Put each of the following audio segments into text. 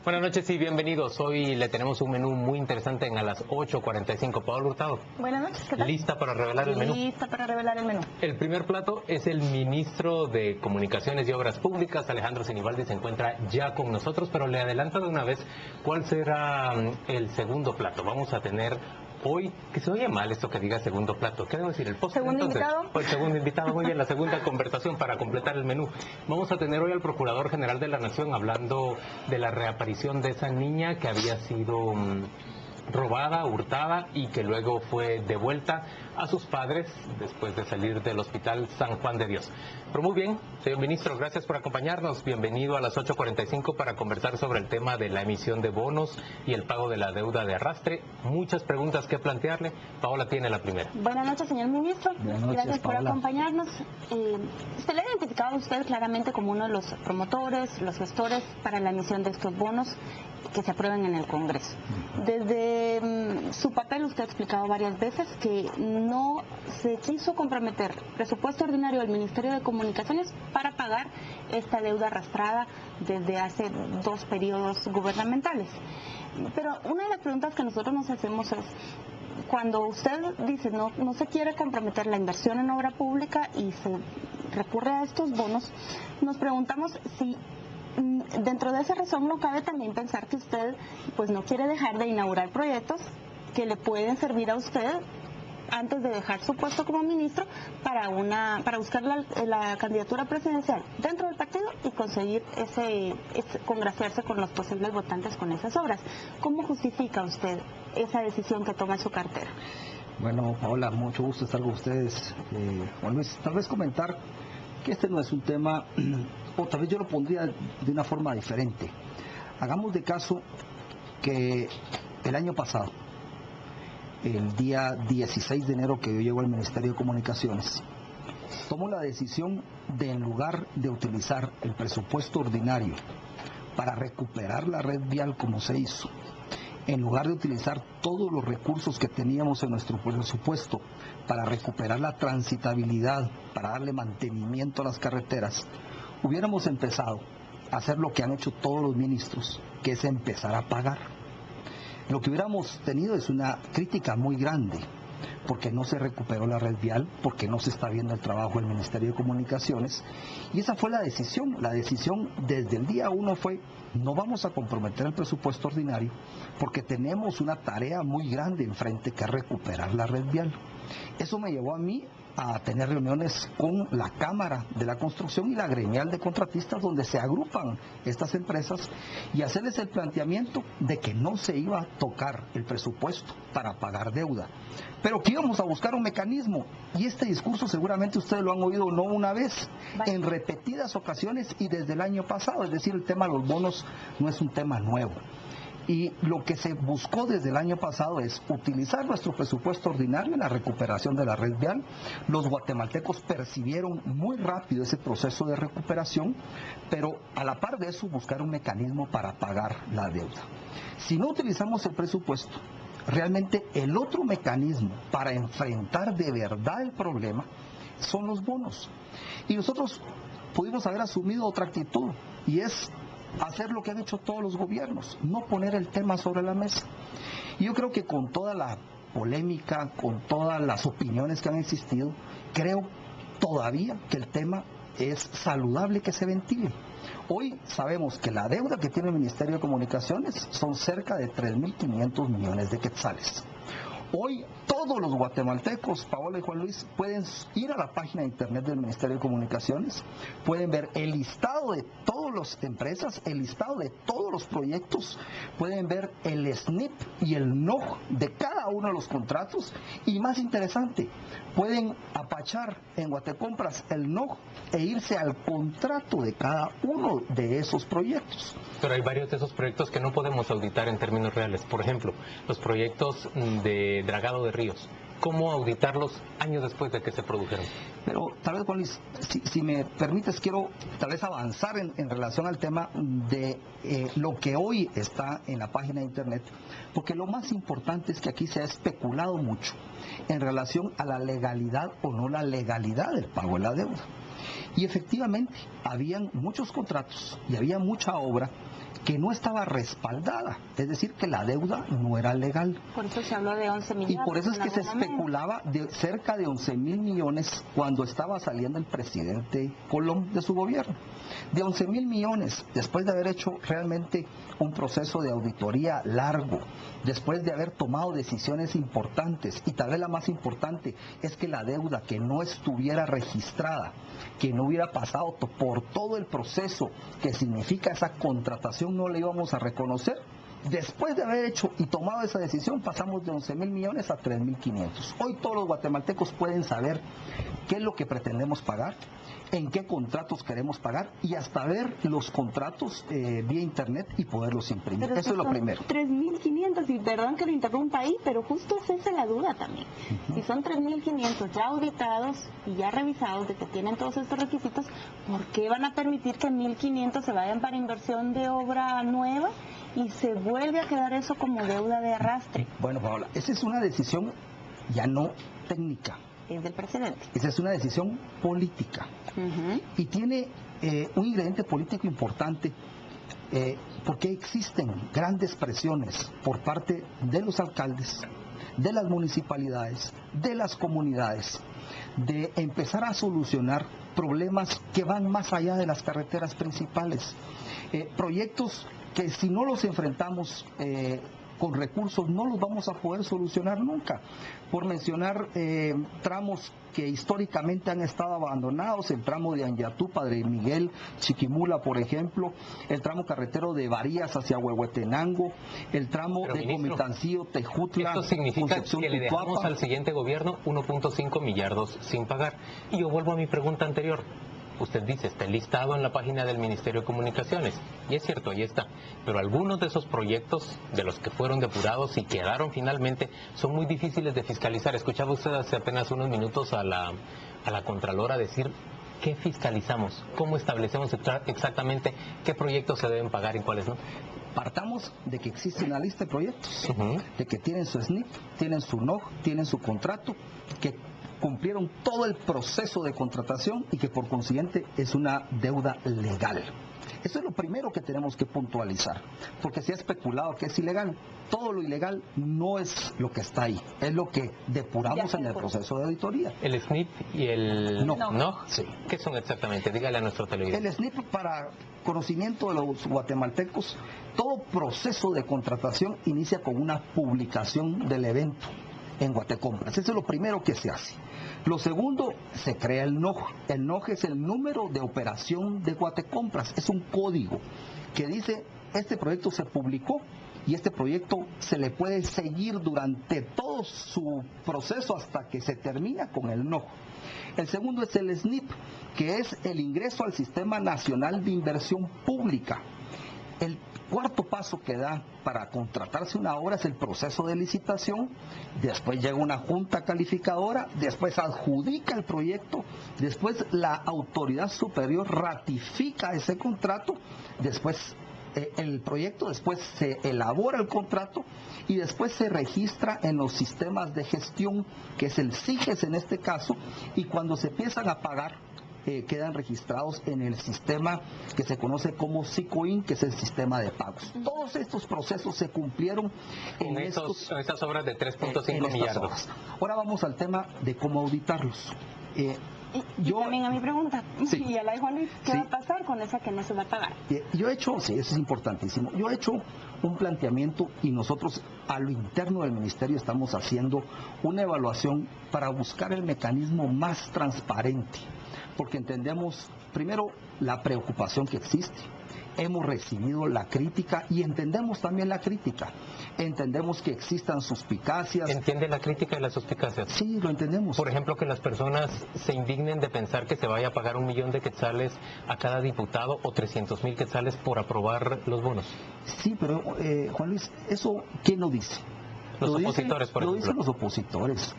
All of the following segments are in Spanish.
Buenas noches y bienvenidos. Hoy le tenemos un menú muy interesante a las 8:45. Pablo Hurtado. Buenas noches, ¿qué tal? ¿Lista para revelar el menú? Lista para revelar el menú. El primer plato es el ministro de Comunicaciones y Obras Públicas, Alejandro Sinibaldi, se encuentra ya con nosotros, pero le adelanto de una vez cuál será el segundo plato. Vamos a tener hoy, que se oye mal esto que diga segundo plato, ¿qué debo decir? ¿El postre? ¿Segundo Entonces, invitado? el segundo invitado, muy bien, la segunda conversación para completar el menú. Vamos a tener hoy al Procurador General de la Nación hablando de la reaparición de esa niña que había sido robada, hurtada y que luego fue devuelta a sus padres después de salir del Hospital San Juan de Dios. Pero muy bien, señor ministro, gracias por acompañarnos. Bienvenido a las 8:45 para conversar sobre el tema de la emisión de bonos y el pago de la deuda de arrastre. Muchas preguntas que plantearle. Paola tiene la primera. Buenas noches, señor ministro. Buenas noches, gracias por Paola. acompañarnos. Se le ha identificado a usted claramente como uno de los promotores, los gestores para la emisión de estos bonos que se aprueben en el Congreso. Desde su papel usted ha explicado varias veces que no se quiso comprometer presupuesto ordinario del Ministerio de Comunicaciones para pagar esta deuda arrastrada desde hace 2 periodos gubernamentales. Pero una de las preguntas que nosotros nos hacemos es, cuando usted dice no se quiere comprometer la inversión en obra pública y se recurre a estos bonos, nos preguntamos si dentro de esa razón no cabe también pensar que usted pues no quiere dejar de inaugurar proyectos que le pueden servir a usted antes de dejar su puesto como ministro para buscar la candidatura presidencial dentro del partido y conseguir congraciarse con los posibles votantes con esas obras. ¿Cómo justifica usted esa decisión que toma en su cartera? Bueno, Paola, mucho gusto estar con ustedes. Juan Luis, tal vez comentar que este no es un tema, o tal vez yo lo pondría de una forma diferente. Hagamos de caso que el año pasado, el día 16 de enero que yo llego al Ministerio de Comunicaciones, tomo la decisión de, en lugar de utilizar el presupuesto ordinario para recuperar la red vial como se hizo, en lugar de utilizar todos los recursos que teníamos en nuestro presupuesto para recuperar la transitabilidad, para darle mantenimiento a las carreteras, hubiéramos empezado a hacer lo que han hecho todos los ministros, que es empezar a pagar. Lo que hubiéramos tenido es una crítica muy grande, porque no se recuperó la red vial, porque no se está viendo el trabajo del Ministerio de Comunicaciones, y esa fue la decisión. La decisión desde el día 1 fue: no vamos a comprometer el presupuesto ordinario, porque tenemos una tarea muy grande enfrente, que es recuperar la red vial. Eso me llevó a mí a tener reuniones con la Cámara de la Construcción y la gremial de contratistas, donde se agrupan estas empresas, y hacerles el planteamiento de que no se iba a tocar el presupuesto para pagar deuda, pero que íbamos a buscar un mecanismo. Y este discurso seguramente ustedes lo han oído no una vez, en repetidas ocasiones y desde el año pasado. Es decir, el tema de los bonos no es un tema nuevo. Y lo que se buscó desde el año pasado es utilizar nuestro presupuesto ordinario en la recuperación de la red vial. Los guatemaltecos percibieron muy rápido ese proceso de recuperación, pero a la par de eso buscar un mecanismo para pagar la deuda. Si no utilizamos el presupuesto, realmente el otro mecanismo para enfrentar de verdad el problema son los bonos. Y nosotros pudimos haber asumido otra actitud, y es hacer lo que han hecho todos los gobiernos, no poner el tema sobre la mesa. Y yo creo que con toda la polémica, con todas las opiniones que han existido, creo todavía que el tema es saludable que se ventile. Hoy sabemos que la deuda que tiene el Ministerio de Comunicaciones son cerca de 3.500 millones de quetzales. Hoy todos los guatemaltecos, Paola y Juan Luis, pueden ir a la página de internet del Ministerio de Comunicaciones, pueden ver el listado de todas las empresas, el listado de todos los proyectos, pueden ver el SNIP y el NOG de cada uno de los contratos, y más interesante, pueden apachar en Guatecompras el NOG e irse al contrato de cada uno de esos proyectos. Pero hay varios de esos proyectos que no podemos auditar en términos reales. Por ejemplo, los proyectos de dragado de ríos. ¿Cómo auditarlos años después de que se produjeron? Pero tal vez, Juan Luis, si me permites, quiero tal vez avanzar en relación al tema de lo que hoy está en la página de internet, porque lo más importante es que aquí se ha especulado mucho en relación a la legalidad o no la legalidad del pago de la deuda. Y efectivamente, habían muchos contratos y había mucha obra que no estaba respaldada, es decir, que la deuda no era legal. Por eso se habló de 11 millones. Y por eso es que se especulaba de cerca de 11.000 millones cuando estaba saliendo el presidente Colom de su gobierno. De 11.000 millones, después de haber hecho realmente un proceso de auditoría largo, después de haber tomado decisiones importantes, y tal vez la más importante es que la deuda que no estuviera registrada, que no hubiera pasado por todo el proceso que significa esa contratación, no la íbamos a reconocer. Después de haber hecho y tomado esa decisión, pasamos de 11.000 millones a 3.500. Hoy todos los guatemaltecos pueden saber qué es lo que pretendemos pagar, en qué contratos queremos pagar y hasta ver los contratos vía internet y poderlos imprimir. Pero eso es lo primero. 3.500, y perdón que lo interrumpa ahí, pero justo esa es la duda también. Si son 3.500 ya auditados y ya revisados de que tienen todos estos requisitos, ¿por qué van a permitir que 1.500 se vayan para inversión de obra nueva y se vuelve a quedar eso como deuda de arrastre? Bueno, Paola, esa es una decisión ya no técnica. Es del presidente. Esa es una decisión política. Y tiene un ingrediente político importante, porque existen grandes presiones por parte de los alcaldes, de las municipalidades, de las comunidades, de empezar a solucionar problemas que van más allá de las carreteras principales. Proyectos que si no los enfrentamos con recursos no los vamos a poder solucionar nunca. Por mencionar tramos que históricamente han estado abandonados, el tramo de Anyatú, Padre Miguel, Chiquimula, por ejemplo, el tramo carretero de Varías hacia Huehuetenango, el tramo Pero, de ministro, Comitancio, Tejutla, esto significa Concepción, que le dejamos Tutuapa. al siguiente gobierno 1.5 millardos sin pagar. Y yo vuelvo a mi pregunta anterior. Usted dice, está listado en la página del Ministerio de Comunicaciones, y es cierto, ahí está, pero algunos de esos proyectos, de los que fueron depurados y quedaron finalmente, son muy difíciles de fiscalizar. Escuchaba usted hace apenas unos minutos a la Contralora decir, ¿qué fiscalizamos? ¿Cómo establecemos exactamente qué proyectos se deben pagar y cuáles no? Partamos de que existe una lista de proyectos, de que tienen su SNIP, tienen su NOG, tienen su contrato, que cumplieron todo el proceso de contratación y que por consiguiente es una deuda legal. Eso es lo primero que tenemos que puntualizar, porque se ha especulado que es ilegal. Todo lo ilegal no es lo que está ahí, es lo que depuramos en el proceso de auditoría. ¿El SNIP y el No. NOG? Sí. ¿Qué son exactamente? Dígale a nuestro televidente. El SNIP, para conocimiento de los guatemaltecos, todo proceso de contratación inicia con una publicación del evento en Guatecompras. Eso es lo primero que se hace. Lo segundo, se crea el NOG. El NOG es el número de operación de Guatecompras. Es un código que dice, este proyecto se publicó y este proyecto se le puede seguir durante todo su proceso hasta que se termina con el NOG. El segundo es el SNIP, que es el ingreso al Sistema Nacional de Inversión Pública. El cuarto paso que da para contratarse una obra es el proceso de licitación, después llega una junta calificadora, después adjudica el proyecto, después la autoridad superior ratifica ese contrato, después el proyecto, después se elabora el contrato y después se registra en los sistemas de gestión, que es el SIGES en este caso, y cuando se empiezan a pagar, quedan registrados en el sistema que se conoce como SICOIN, que es el sistema de pagos. Todos estos procesos se cumplieron en estas obras de 3.5 millardos. Obras. Ahora vamos al tema de cómo auditarlos. Y también a mi pregunta, Sí. y a la de Juan Luis, ¿qué Sí. va a pasar con esa que no se va a pagar? Yo he hecho, sí, eso es importantísimo, yo he hecho un planteamiento y nosotros a lo interno del ministerio estamos haciendo una evaluación para buscar el mecanismo más transparente, porque entendemos primero la preocupación que existe. Hemos recibido la crítica y entendemos también la crítica. Entendemos que existan suspicacias. ¿Entiende la crítica y las suspicacias? Sí, lo entendemos. Por ejemplo, que las personas se indignen de pensar que se vaya a pagar 1 millón de quetzales a cada diputado o 300,000 quetzales por aprobar los bonos. Sí, pero Juan Luis, ¿eso quién lo dice? Los Lo opositores, por Lo ejemplo. dicen los opositores.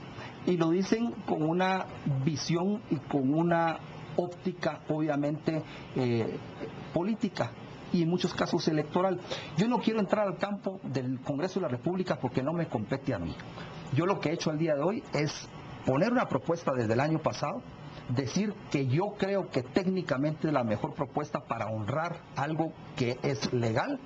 Y lo dicen con una visión y con una óptica, obviamente, política y en muchos casos electoral. Yo no quiero entrar al campo del Congreso de la República porque no me compete a mí. Yo lo que he hecho al día de hoy es poner una propuesta desde el año pasado decir que yo creo que técnicamente es la mejor propuesta para honrar algo que es legal